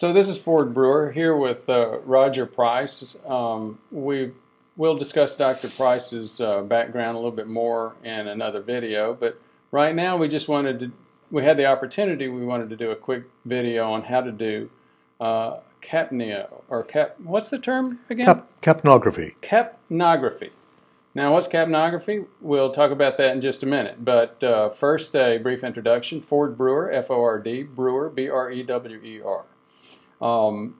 So this is Ford Brewer here with Roger Price. We will discuss Dr. Price's background a little bit more in another video, but right now we had the opportunity, we wanted to do a quick video on how to do Capnea, or what's the term again? Capnography. Capnography. Now, what's capnography? We'll talk about that in just a minute. But first, a brief introduction. Ford Brewer, F-O-R-D, Brewer, B-R-E-W-E-R. And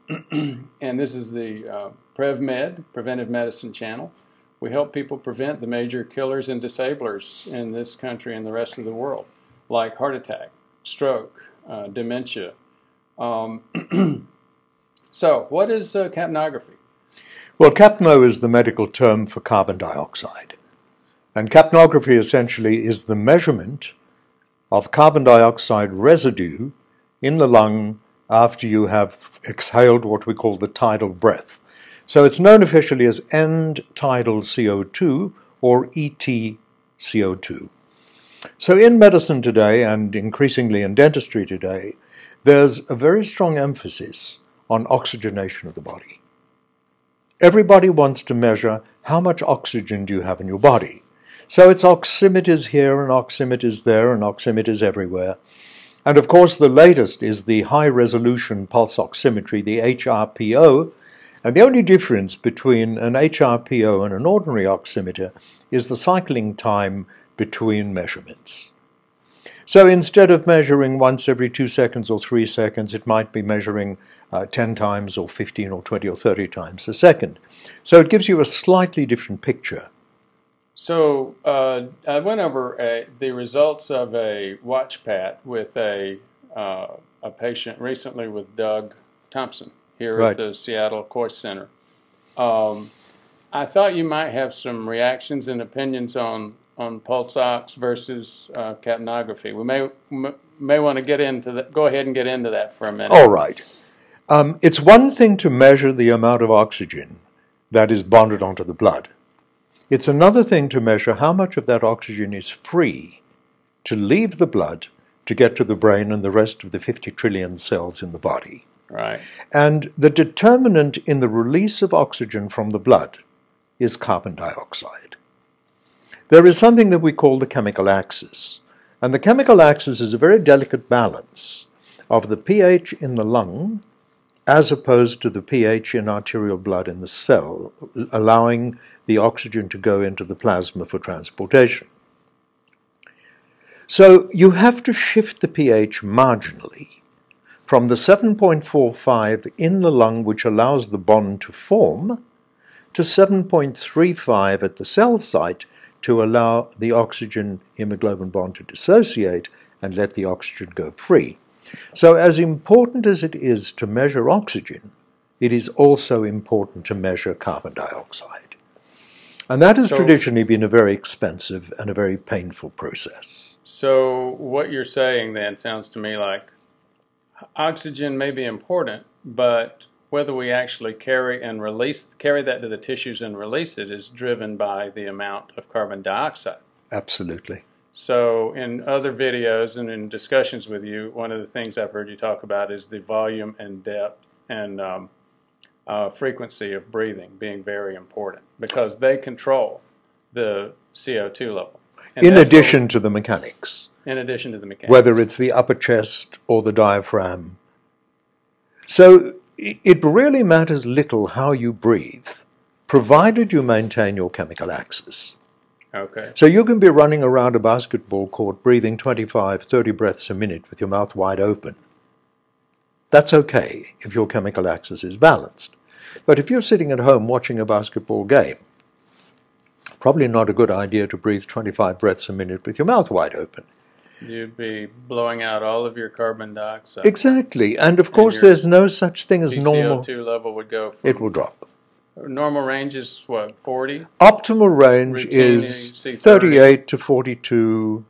this is the PrevMed, Preventive Medicine channel. We help people prevent the major killers and disablers in this country and the rest of the world, like heart attack, stroke, dementia. So, what is capnography? Well, capno is the medical term for carbon dioxide. And capnography essentially is the measurement of carbon dioxide residue in the lung after you have exhaled what we call the tidal breath. So it's known officially as end tidal CO2 or ET CO2. So in medicine today, and increasingly in dentistry today, there's a very strong emphasis on oxygenation of the body. Everybody wants to measure how much oxygen do you have in your body. So it's oximeters here and oximeters there and oximeters everywhere. And of course the latest is the high-resolution pulse oximetry, the HRPO. And the only difference between an HRPO and an ordinary oximeter is the cycling time between measurements. So instead of measuring once every 2 seconds or 3 seconds, it might be measuring 10 times or 15 or 20 or 30 times a second. So it gives you a slightly different picture. So I went over the results of a watch pat with a patient recently with Doug Thompson here at the Seattle Course Center. I thought you might have some reactions and opinions on pulse ox versus capnography. We may want to get into that. Go ahead and get into that for a minute. All right. It's one thing to measure the amount of oxygen that is bonded onto the blood. It's another thing to measure how much of that oxygen is free to leave the blood to get to the brain and the rest of the 50 trillion cells in the body. Right. And the determinant in the release of oxygen from the blood is carbon dioxide. There is something that we call the chemical axis. And the chemical axis is a very delicate balance of the pH in the lung as opposed to the pH in arterial blood in the cell, allowing the oxygen to go into the plasma for transportation. So you have to shift the pH marginally from the 7.45 in the lung, which allows the bond to form, to 7.35 at the cell site to allow the oxygen hemoglobin bond to dissociate and let the oxygen go free. So as important as it is to measure oxygen, it is also important to measure carbon dioxide. And that has traditionally been a very expensive and a very painful process. So what you're saying then sounds to me like oxygen may be important, but whether we actually carry that to the tissues and release it is driven by the amount of carbon dioxide. Absolutely. So in other videos and in discussions with you, one of the things I've heard you talk about is the volume and depth and frequency of breathing being very important because they control the CO2 level. In addition to the mechanics. In addition to the mechanics. Whether it's the upper chest or the diaphragm. So it really matters little how you breathe, provided you maintain your chemical axis. Okay. So you can be running around a basketball court breathing 25, 30 breaths a minute with your mouth wide open. That's okay if your chemical axis is balanced. But if you're sitting at home watching a basketball game, probably not a good idea to breathe 25 breaths a minute with your mouth wide open. You'd be blowing out all of your carbon dioxide. Exactly. And of course there's no such thing as normal. The CO2 level would go from... It will drop. Normal range is what, 40? Optimal range is 38 to 42.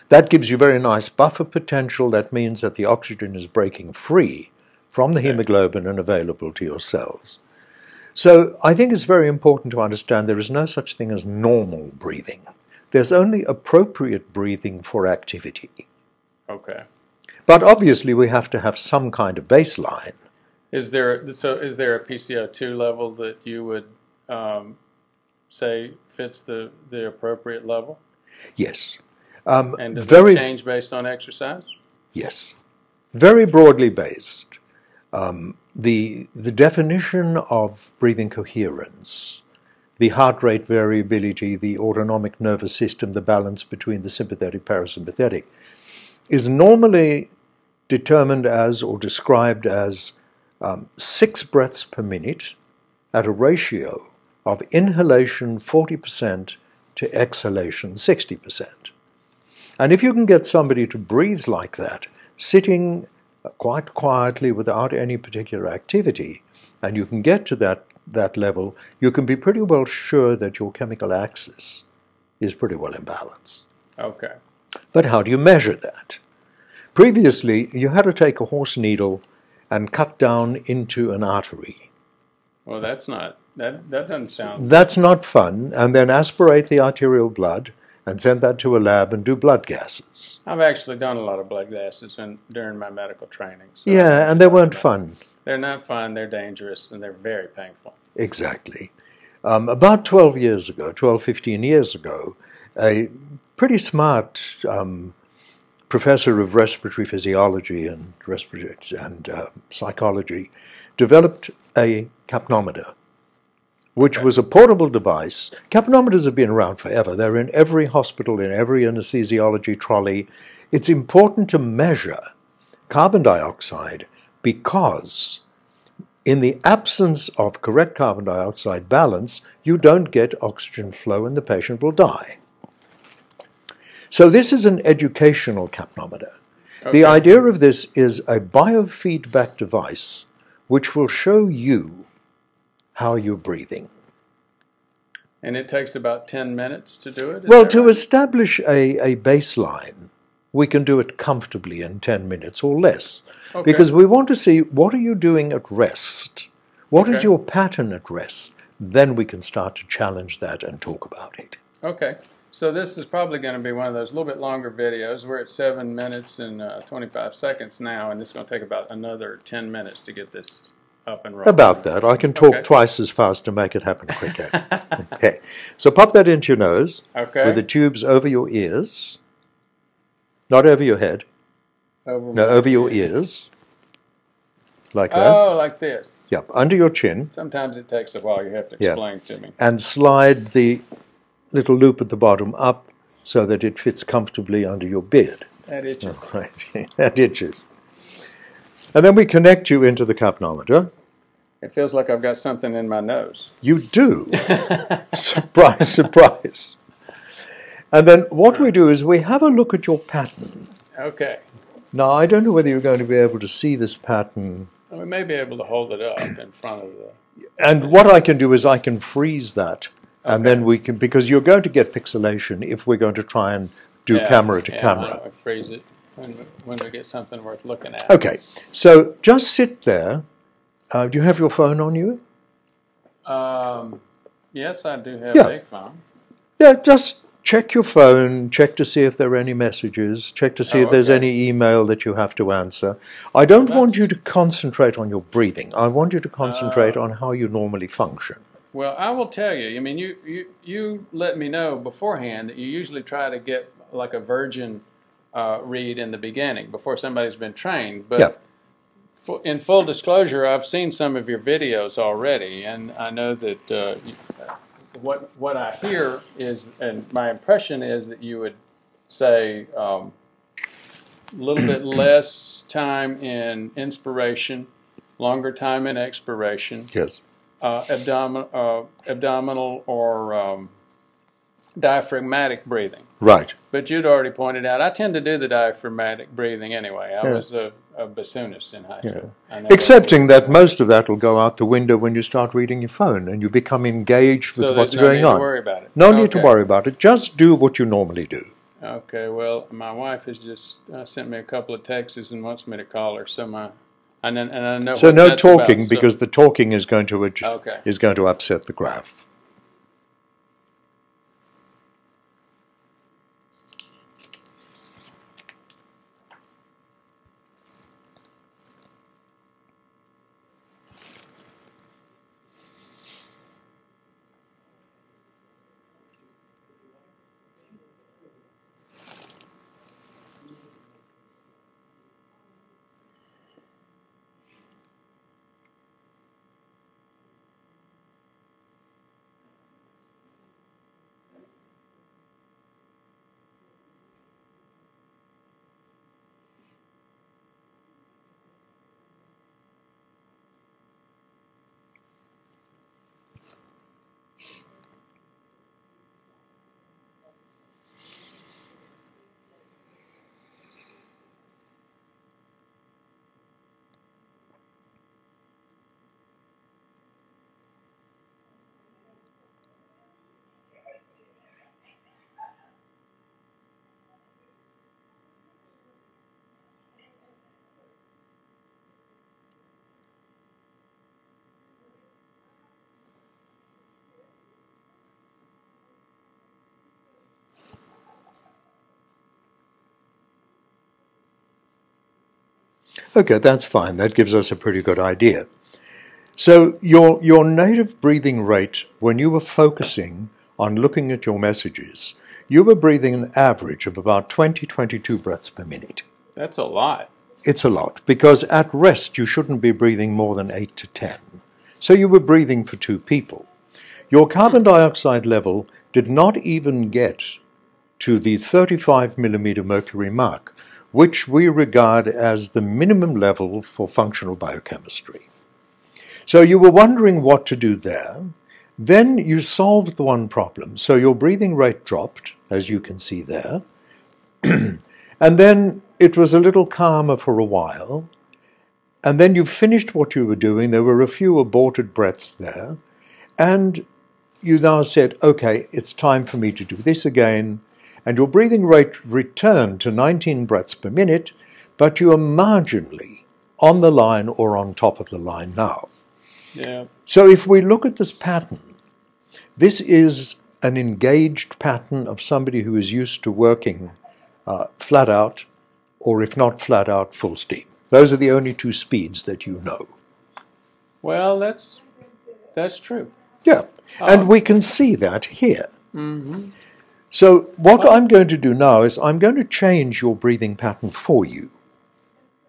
That gives you very nice buffer potential. That means that the oxygen is breaking free from the hemoglobin and available to your cells. So I think it's very important to understand there is no such thing as normal breathing. There's only appropriate breathing for activity. Okay. But obviously we have to have some kind of baseline. Is there a PCO2 level that you would say fits the appropriate level? Yes. And does it change based on exercise? Yes. Very broadly based. The definition of breathing coherence, the heart rate variability, the autonomic nervous system, the balance between the sympathetic parasympathetic, is normally determined as or described as 6 breaths per minute at a ratio of inhalation 40% to exhalation 60%. And if you can get somebody to breathe like that, sitting quite quietly without any particular activity, and you can get to that level, you can be pretty well sure that your chemical axis is pretty well in balance. Okay. But how do you measure that? Previously, you had to take a horse needle and cut down into an artery. Well, that doesn't sound... That's not fun. And then aspirate the arterial blood and send that to a lab and do blood gases. I've actually done a lot of blood gases during my medical training. So yeah, and they weren't fun. They're not fun, they're dangerous, and they're very painful. Exactly. About 12, 15 years ago, a pretty smart professor of respiratory physiology and psychology developed a capnometer, which was a portable device. Capnometers have been around forever. They're in every hospital, in every anesthesiology trolley. It's important to measure carbon dioxide because in the absence of correct carbon dioxide balance, you don't get oxygen flow and the patient will die. So this is an educational capnometer. Okay. The idea of this is a biofeedback device which will show you how you're breathing. And it takes about 10 minutes to do it? Well, to establish a baseline, we can do it comfortably in 10 minutes or less. Okay. Because we want to see what are you doing at rest? What is your pattern at rest? Then we can start to challenge that and talk about it. Okay. So this is probably going to be one of those little bit longer videos. We're at 7 minutes and 25 seconds now, and it's going to take about another 10 minutes to get this up and running. About that. I can talk twice as fast to make it happen quicker. Okay. So pop that into your nose with the tubes over your ears. Not over your head. Over your ears. Like that. Oh, like this. Yep, under your chin. Sometimes it takes a while. You have to explain to me. And slide the little loop at the bottom up so that it fits comfortably under your beard. That itches. Right. That itches. And then we connect you into the capnometer. It feels like I've got something in my nose. You do. Surprise, surprise. And then what we do is we have a look at your pattern. Okay. Now, I don't know whether you're going to be able to see this pattern. We may be able to hold it up in front of the... And what I can do is I can freeze that. And then we can, because you're going to get pixelation if we're going to try and do camera to camera. I freeze it when we get something worth looking at. Okay, so just sit there. Do you have your phone on you? Yes, I do have a phone. Yeah, just check your phone, check to see if there are any messages, check to see if there's any email that you have to answer. I don't want you to concentrate on your breathing. I want you to concentrate on how you normally function. Well, I will tell you. I mean, you let me know beforehand that you usually try to get like a virgin read in the beginning before somebody's been trained. But in full disclosure, I've seen some of your videos already, and I know that what I hear is, and my impression is that you would say a little bit less time in inspiration, longer time in expiration. Yes. Abdominal or diaphragmatic breathing. Right. But you'd already pointed out, I tend to do the diaphragmatic breathing anyway. I was a bassoonist in high school. Excepting that most of that will go out the window when you start reading your phone and you become engaged with what's going on. So there's no need to worry about it. No need to worry about it. Just do what you normally do. Okay. Well, my wife has just sent me a couple of texts and wants me to call her. So I know so no talking because the talking is going to upset the graph. Okay, that's fine. That gives us a pretty good idea. So your native breathing rate, when you were focusing on looking at your messages, you were breathing an average of about 22 breaths per minute. That's a lot. It's a lot, because at rest you shouldn't be breathing more than 8 to 10. So you were breathing for 2 people. Your carbon dioxide level did not even get to the 35 millimeter mercury mark, which we regard as the minimum level for functional biochemistry. So you were wondering what to do there. Then you solved the one problem. So your breathing rate dropped, as you can see there. And then it was a little calmer for a while. And then you finished what you were doing. There were a few aborted breaths there. And you now said, okay, it's time for me to do this again. And your breathing rate returned to 19 breaths per minute, but you are marginally on the line or on top of the line now. Yeah. So if we look at this pattern, this is an engaged pattern of somebody who is used to working flat out, or if not flat out, full steam. Those are the only 2 speeds that you know. Well, that's true. Yeah, and we can see that here. Mm-hmm. So what I'm going to do now is I'm going to change your breathing pattern for you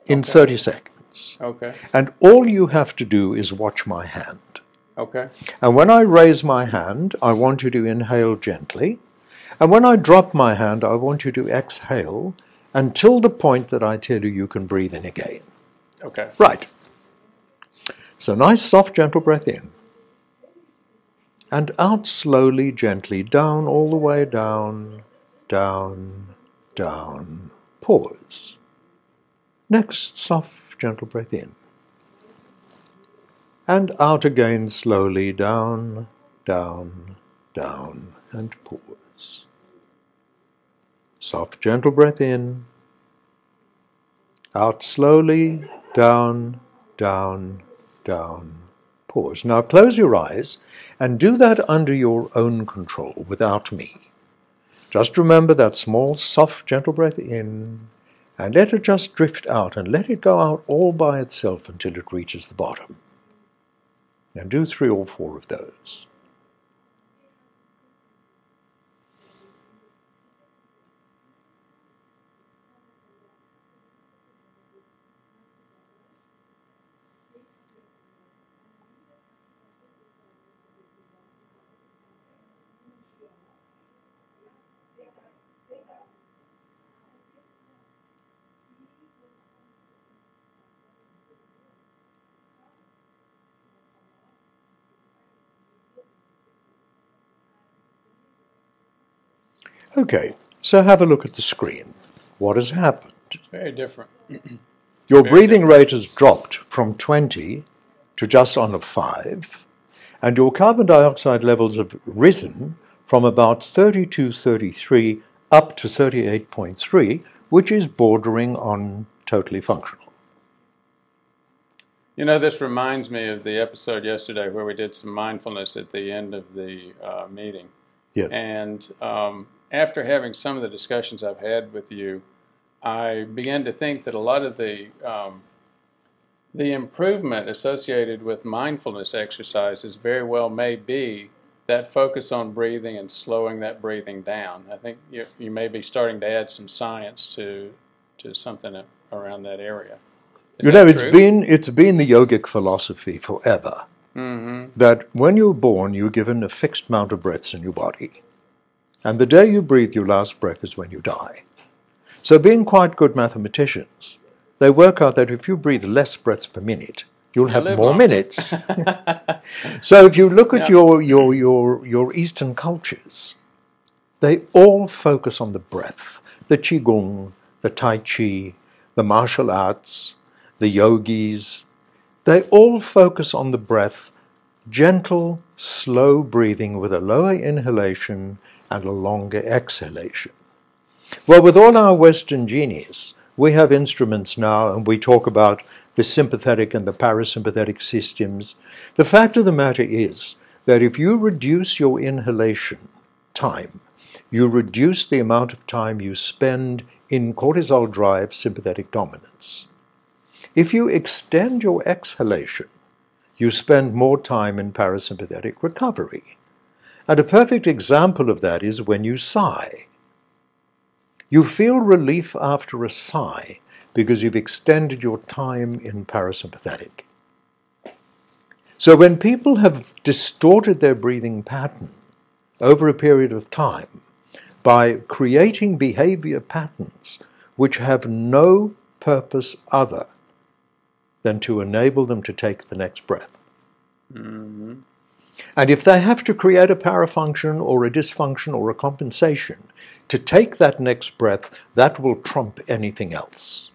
in 30 seconds. Okay. And all you have to do is watch my hand. Okay. And when I raise my hand, I want you to inhale gently. And when I drop my hand, I want you to exhale until the point that I tell you can breathe in again. Okay. Right. So nice, soft, gentle breath in. And out slowly, gently, down, all the way down, down, down. Pause. Next, soft, gentle breath in. And out again, slowly, down, down, down, and pause. Soft, gentle breath in. Out slowly, down, down, down. Pause. Now close your eyes and do that under your own control, without me. Just remember that small, soft, gentle breath in, and let it just drift out, and let it go out all by itself until it reaches the bottom. And do 3 or 4 of those. Okay, so have a look at the screen. What has happened? It's very different. Your breathing rate has dropped from 20 to just under 5, and your carbon dioxide levels have risen from about 32, 33 up to 38.3, which is bordering on totally functional. You know, this reminds me of the episode yesterday where we did some mindfulness at the end of the meeting. Yeah. And after having some of the discussions I've had with you, I began to think that a lot of the improvement associated with mindfulness exercises very well may be that focus on breathing and slowing that breathing down. I think you may be starting to add some science to something around that area. You know, it's been the yogic philosophy forever, that when you're born, you're given a fixed amount of breaths in your body. And the day you breathe your last breath is when you die. So being quite good mathematicians, they work out that if you breathe less breaths per minute, you'll have more minutes. So if you look at your Eastern cultures, they all focus on the breath. The Qigong, the Tai Chi, the martial arts, the yogis, they all focus on the breath, gentle, slow breathing with a lower inhalation and a longer exhalation. Well, with all our Western genius, we have instruments now, and we talk about the sympathetic and the parasympathetic systems. The fact of the matter is that if you reduce your inhalation time, you reduce the amount of time you spend in cortisol-drive sympathetic dominance. If you extend your exhalation, you spend more time in parasympathetic recovery. And a perfect example of that is when you sigh. You feel relief after a sigh because you've extended your time in parasympathetic. So when people have distorted their breathing pattern over a period of time by creating behavior patterns which have no purpose other than to enable them to take the next breath. Mm-hmm. And if they have to create a parafunction or a dysfunction or a compensation to take that next breath, that will trump anything else.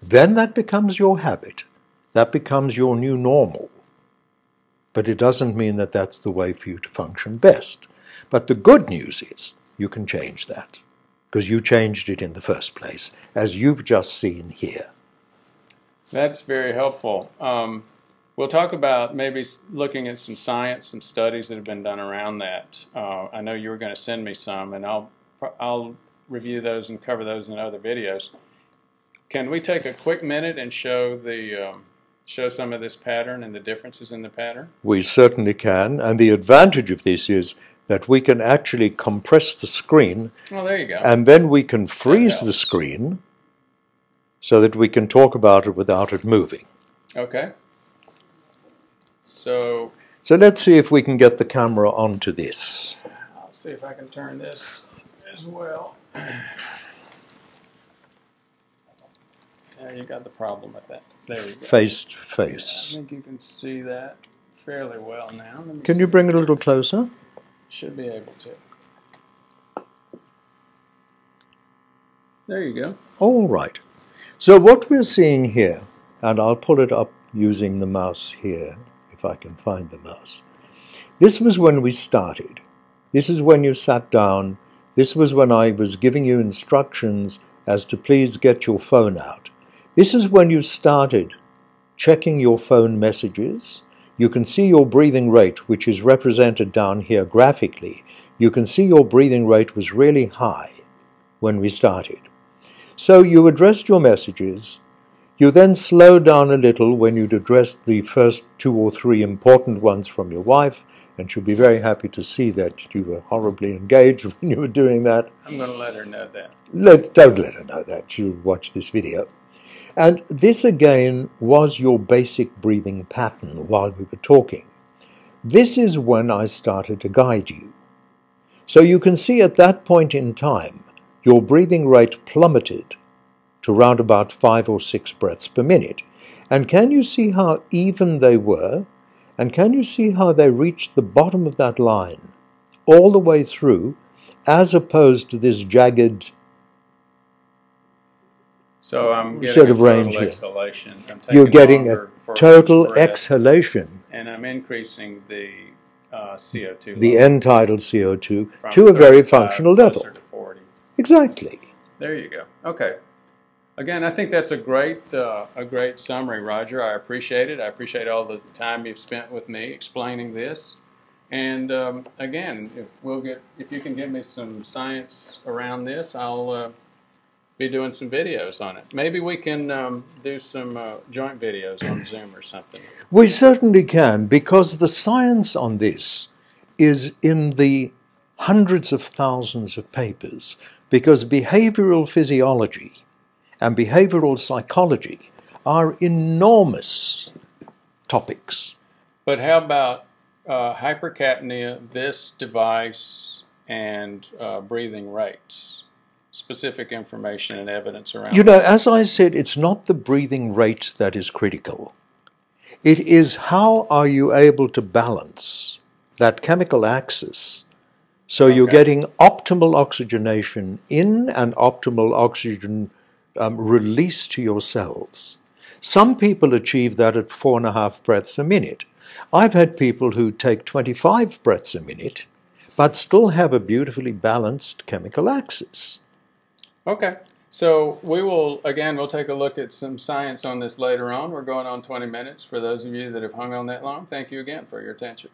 Then that becomes your habit. That becomes your new normal. But it doesn't mean that that's the way for you to function best. But the good news is you can change that, because you changed it in the first place, as you've just seen here. That's very helpful. We'll talk about maybe looking at some science, some studies that have been done around that. I know you were going to send me some, and I'll review those and cover those in other videos. Can we take a quick minute and show some of this pattern and the differences in the pattern? We certainly can, and the advantage of this is that we can actually compress the screen. Oh, there you go. And then we can freeze the screen so that we can talk about it without it moving. Okay. So let's see if we can get the camera onto this. I'll see if I can turn this as well. You got the problem with that. There you go. Face to face. I think you can see that fairly well now. Can you bring it a little closer? Should be able to. There you go. All right. So what we're seeing here, and I'll pull it up using the mouse here, if I can find the mouse. This was when we started. This is when you sat down. This was when I was giving you instructions as to please get your phone out. This is when you started checking your phone messages. You can see your breathing rate, which is represented down here graphically. You can see your breathing rate was really high when we started. So you addressed your messages. You then slowed down a little when you'd addressed the first 2 or 3 important ones from your wife, and she'll be very happy to see that you were horribly engaged when you were doing that. I'm going to let her know that. Don't let her know that. She'll watch this video. And this again was your basic breathing pattern while we were talking. This is when I started to guide you. So you can see at that point in time, your breathing rate plummeted to round about 5 or 6 breaths per minute. And can you see how even they were? And can you see how they reached the bottom of that line all the way through, as opposed to this jagged so I'm getting sort a of total range here. Exhalation. You're getting a total exhalation. And I'm increasing the CO2 the level end-tidal CO2 to a very functional level. To 40. Exactly. There you go. Okay. Again, I think that's a great summary, Roger. I appreciate it. I appreciate all the time you've spent with me explaining this. And again, if you can give me some science around this, I'll be doing some videos on it. Maybe we can do some joint videos on Zoom or something. We certainly can, because the science on this is in the hundreds of thousands of papers, because behavioral physiology and behavioral psychology are enormous topics. But how about hypercapnia, this device, and breathing rates? Specific information and evidence around You know, as I said, it's not the breathing rate that is critical. It is how are you able to balance that chemical axis so you're getting optimal oxygenation in and optimal oxygen release to your cells. Some people achieve that at 4.5 breaths a minute. I've had people who take 25 breaths a minute but still have a beautifully balanced chemical axis. Okay, so we'll take a look at some science on this later on. We're going on 20 minutes. For those of you that have hung on that long, thank you again for your attention.